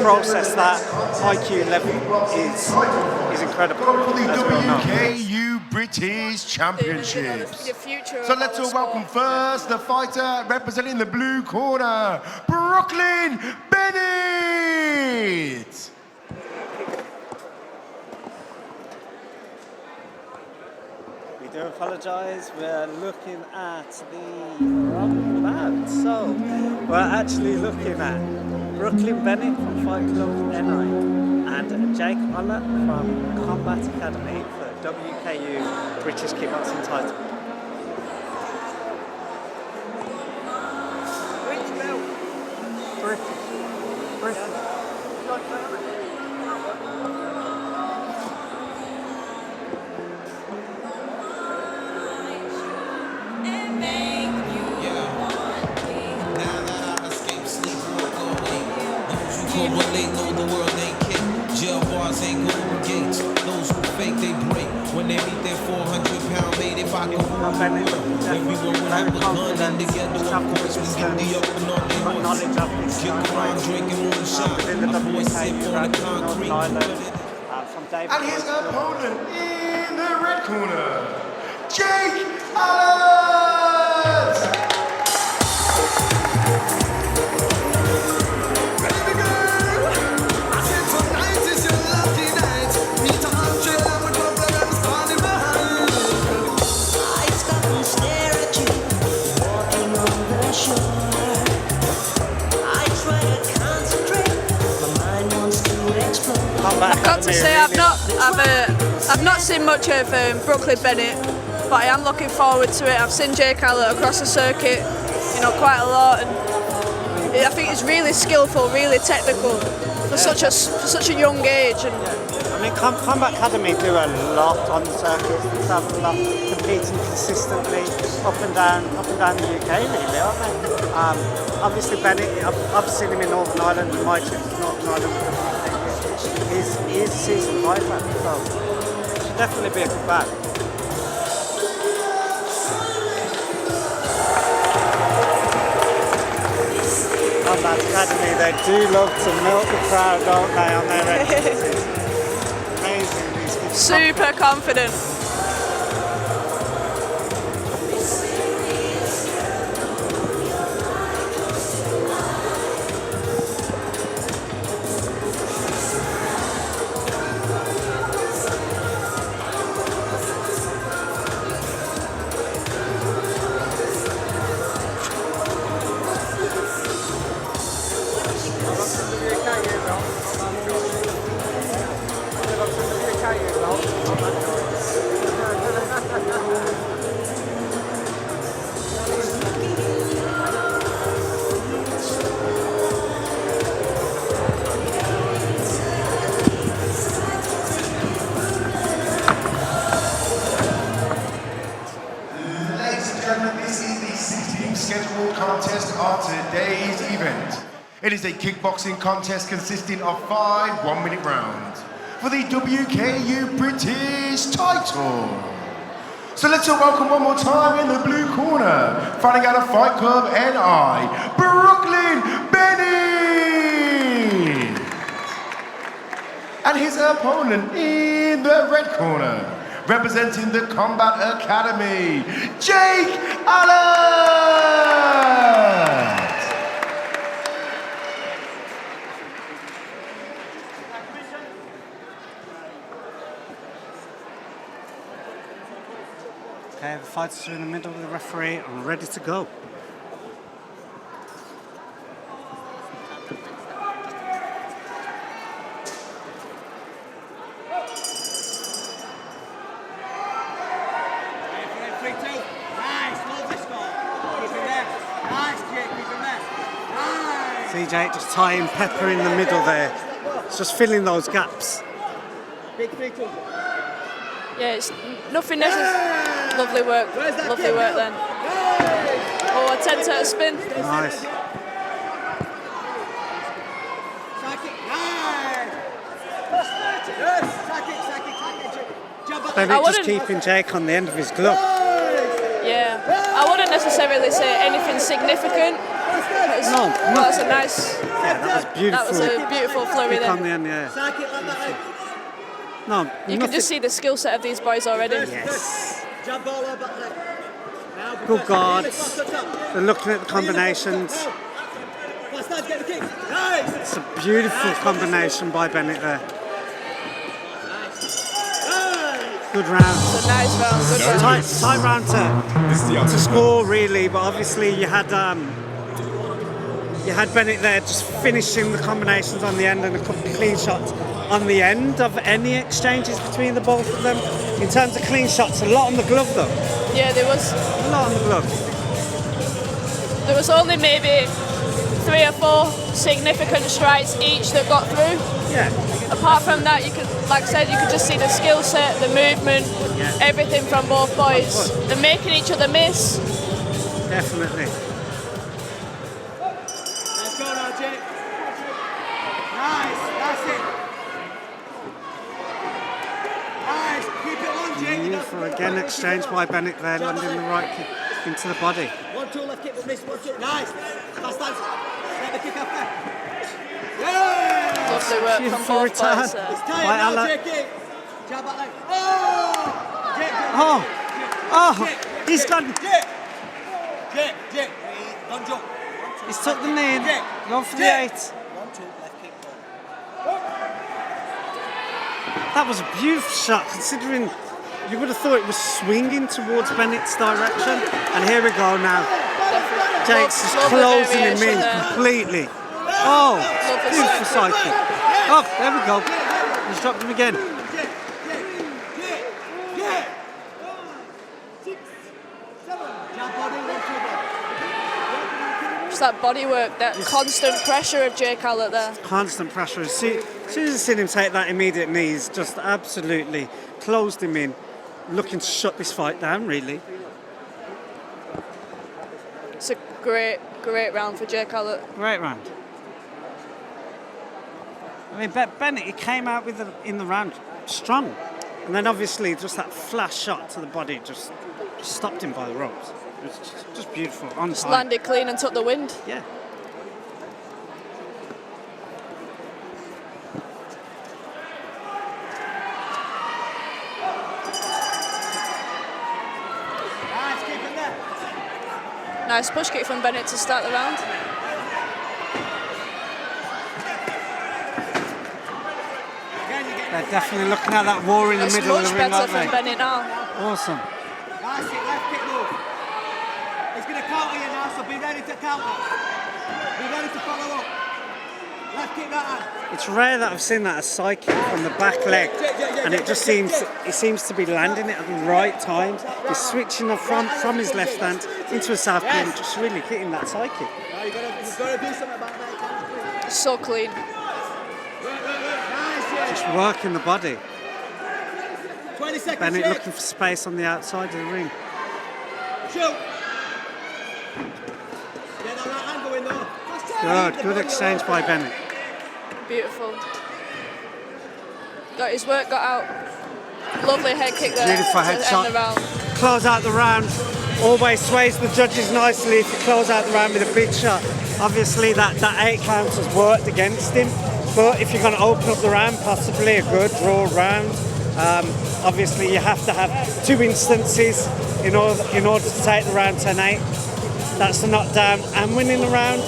process that IQ level is incredible. For the WKU British Championships. So let's all welcome first the fighter representing the blue corner, Brooklyn Bennett. We do apologise, we're looking at the wrong bout. So we're actually looking at Brooklyn Bennett from Fight Club NI and Jake ALLOTT from Combat Academy for WKU British Kickboxing title. Which belt? British. But they know the world ain't kick. Jail bars ain't golden gates. Those who fake, they break. When they meet their 400-pound mate, if I can rule the world. Everyone will have a gun in the ghetto. Of course, we get the up and on their horses. Kick around, drinking moonshine. My boys sip on the concrete. And his opponent in the red corner, Jake ALLOTT. I've got to say I've not seen much of Brooklyn Bennett, but I am looking forward to it. I've seen Jake ALLOTT across the circuit, you know, quite a lot, and I think he's really skillful, really technical for such a young age. And I mean, Combat Academy do a lot on the circuit. They travel a lot, competing consistently up and down the UK, really, aren't they? Obviously, Bennett, I've seen him in Northern Ireland, and my trip to Northern Ireland. He's a seasoned fighter, so it should definitely be a good back. Combat Academy, they do love to milk the crowd, don't they, on their entrances. Amazing. Super confident. Scheduled contest of today's event. It is a kickboxing contest consisting of 5 one-minute rounds for the WKU British title. So let's welcome one more time in the blue corner, fighting out of Fight Club NI, Brooklyn Bennett. And his opponent in the red corner, representing the Combat Academy, Jake ALLOTT. Okay, the fighters are in the middle of the referee and ready to go. CJ just tying Pepper in the middle there. It's just filling those gaps. Yeah, it's nothing necessary. Lovely work then. Oh, a 10-turn spin. Nice. Bennett just keeping Jake on the end of his glove. Yeah, I wouldn't necessarily say anything significant. No, That was a nice. Yeah, that was beautiful. That was a beautiful flurry Kick on there. the end, yeah. No, You can just see the skill set of these boys already. Yes. Good guards. They're looking at the combinations. It's a beautiful combination by Bennett there. Good round. It's a nice round. Good round. Tight round to score really, but obviously you had Bennett there just finishing the combinations on the end and a couple of clean shots on the end of any exchanges between the both of them. In terms of clean shots, a lot on the glove though. Yeah, there was. A lot on the glove. There was only maybe 3 or 4 significant strikes each that got through. Yeah. Apart from that, you could, like I said, you could just see the skill set, the movement, everything from both boys. They're making each other miss. Definitely. Let's go now, Jake. Nice, that's it. Nice, keep it on, Jake. Beautiful again, exchange by Bennett there, landing the right kick into the body. 1-2 left kick, but miss. 1-2. Nice. Last time. Let the kick after. Yeah. Lovely work from Beautiful both return boys there. It's by tired now, ALLOTT. Jake. Jab back leg. Oh! Jake, He's gone. Jake. Don't jump. He's took the knee in. Going for the 8. 1-2 left kick. That was a beautiful shot, considering you would have thought it was swinging towards Bennett's direction. And here we go now. Jake's just Lovely closing him variation in there. completely. Oh, Lovely beautiful side side kick. Oh, there we go. He's dropped him again. Just that body work, that constant pressure of Jake ALLOTT there. Constant pressure. As soon as I seen him take that immediate knee, he's just absolutely closed him in, looking to shut this fight down, really. It's a great round for Jake ALLOTT. Great round. I mean, Bennett, he came out with in the round strong. And then obviously just that flash shot to the body just stopped him by the ropes. It was just beautiful, on Just time. landed clean and took the wind. Yeah. Nice, keep it there. Nice push kick from Bennett to start the round. They're definitely looking at that war in the It's middle of much the ring, better aren't from they? Bennett now. Awesome. Nice, left kick move. He's going to counter you now, so be ready to counter. Be ready to follow up. Left kick that hand. It's rare that I've seen that a side kick from the back leg, and it just seems to be landing it at the right times. He's switching off from his left hand into a south kick and just really hitting that side kick. Now you've got to do something about that. So clean. Nice, yeah. Just working the body. 20 seconds, Bennett Jake. looking for space on the outside of the ring. Shoot. Get that right hand going though. Good exchange by Bennett. Beautiful. Got his work got out. Lovely head kick there. Beautiful to head end shot. the round. Close out the round. Always sways the judges nicely if you close out the round with a big shot. Obviously that 8 count has worked against him, but if you're going to open up the round, possibly a good draw round. Obviously you have to have 2 instances in order to take the round 10-8. That's the knockdown and winning the round.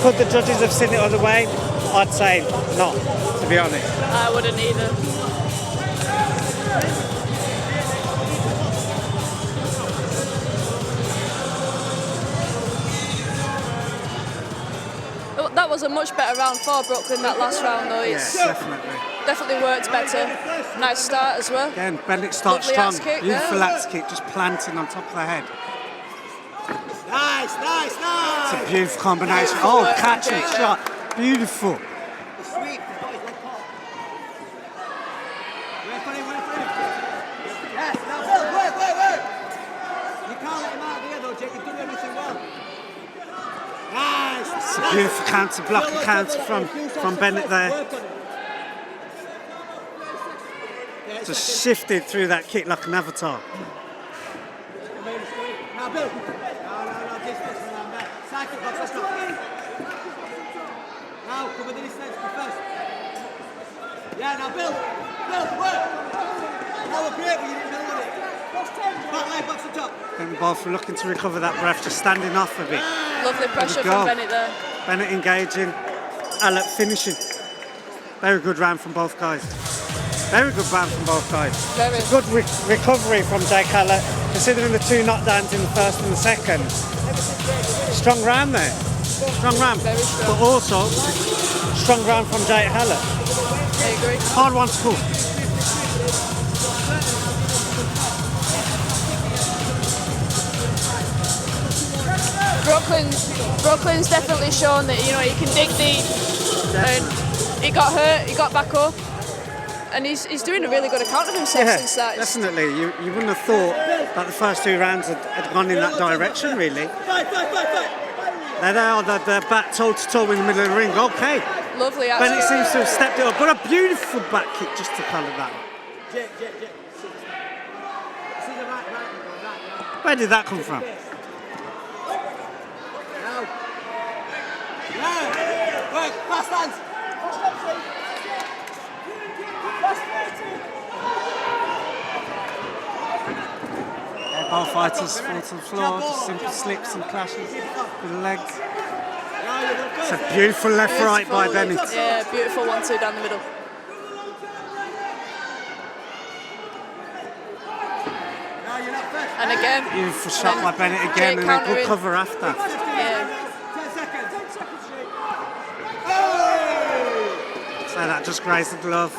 Could the judges have seen it other way? I'd say not, to be honest. I wouldn't either. That was a much better round for Brooklyn, that last round though. It's Yeah, definitely. definitely worked better. Nice start as well. Again, Bennett starts Lovely strong. axe kick, Beautiful yeah. axe kick, just planting on top of the head. Nice. It's a beautiful combination. Oh, work, catch and Jake. shot. Beautiful. Sweep. He's got his leg caught. Wait for him. Yes, now wait. You can't let him out here though, Jake. You're doing everything well. Nice. It's a beautiful counter, block and counter from Bennett there. Just shifted through that kick like an avatar. Bill. No, distance, remember. Cycle box, let's go. Now, cover the distance first. Yeah, now Bill, work. Now we're great, but you didn't build it. Back leg, box the top. Then both looking to recover that breath, just standing off a bit. Lovely pressure from Bennett there. Bennett engaging, ALLOTT finishing. Very good round from both guys. Very good round from both guys. Very. It's a good recovery from Jake ALLOTT, considering the 2 knockdowns in the first and the second. Strong round there. Strong round. Very strong. But also, strong round from Jake ALLOTT. I agree. Hard one to pull. Brooklyn's definitely shown that, you know, he can dig deep. And he got hurt, he got back up. And he's doing a really good account of himself since that. Definitely. You wouldn't have thought that the first 2 rounds had gone in that direction, really. There they are, they're back toe-to-toe in the middle of the ring. Okay. Lovely, Bennett actually. seems to have stepped it up. Got a beautiful back kick just to colour that. Jake. See the right. Where did that come from? Now. Yeah. Work, fast hands. Both fighters fall to the floor, just simple slips and clashes with the legs. It's a beautiful left-right by Bennett. Yeah, beautiful 1-2 down the middle. And again. Beautiful shot by Bennett again, and a good cover after. Yeah. 10 seconds. So that just grazed the glove.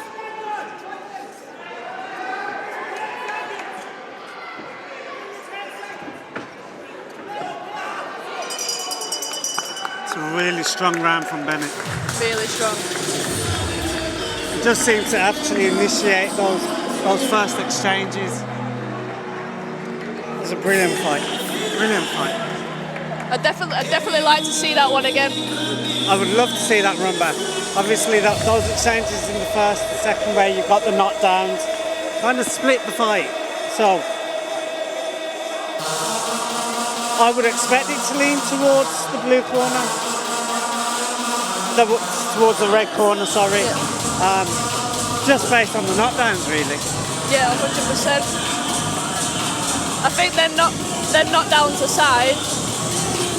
It's a really strong round from Bennett. Really strong. He just seems to actually initiate those first exchanges. It was a brilliant fight. Brilliant fight. I'd definitely like to see that one again. I would love to see that run back. Obviously, those exchanges in the first and second where you got the knockdowns kind of split the fight. So I would expect it to lean towards the blue corner. Towards the red corner, sorry. Yeah. Just based on the knockdowns, really. Yeah, 100%. I think they're knockdowns aside.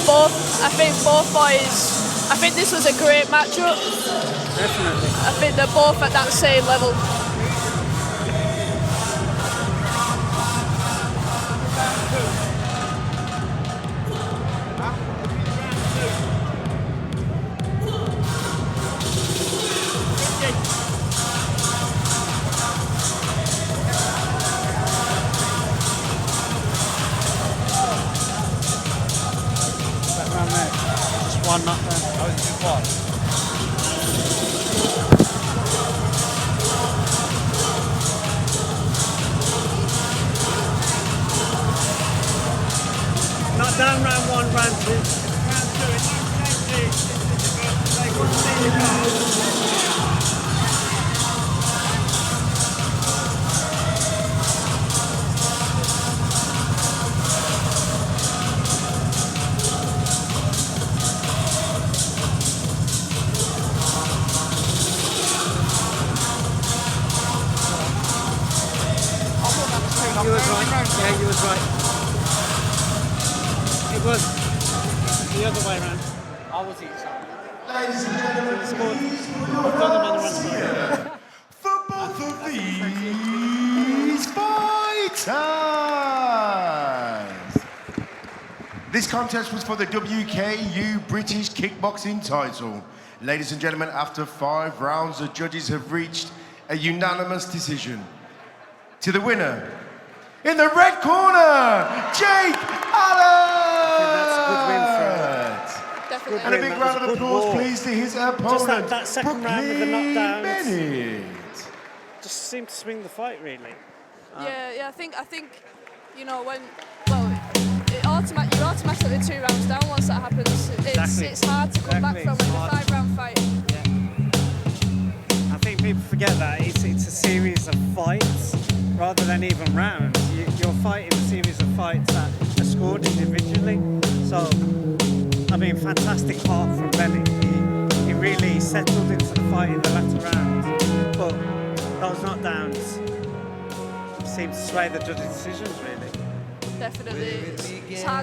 I think both boys. I think this was a great matchup. Definitely. I think they're both at that same level. Just one knockdown. Knockdown round 1, round 2. You was right. Yeah, you was right. It was the other way around. I was each side. Ladies and gentlemen, please put your hands here for both of these fighters. This contest was for the WKU British Kickboxing title. Ladies and gentlemen, after 5 rounds, the judges have reached a unanimous decision. To the winner, in the red corner, Jake ALLOTT! That's a good win for him. Definitely. And a big round of applause, please, to his opponent, Just that second round with the knockdowns. BENNETT. Just seemed to swing the fight, really. Yeah. I think you know when you're automatically 2 rounds down once that happens. It's hard to come back from a 5-round fight. I think people forget that it's a series of fights rather than even rounds. You're fighting a series of fights that are scored individually. So, I mean, fantastic part from Bennett. He really settled into the fight in the latter round, but those knockdowns seemed to sway the judges' decisions, really. Definitely. It's hard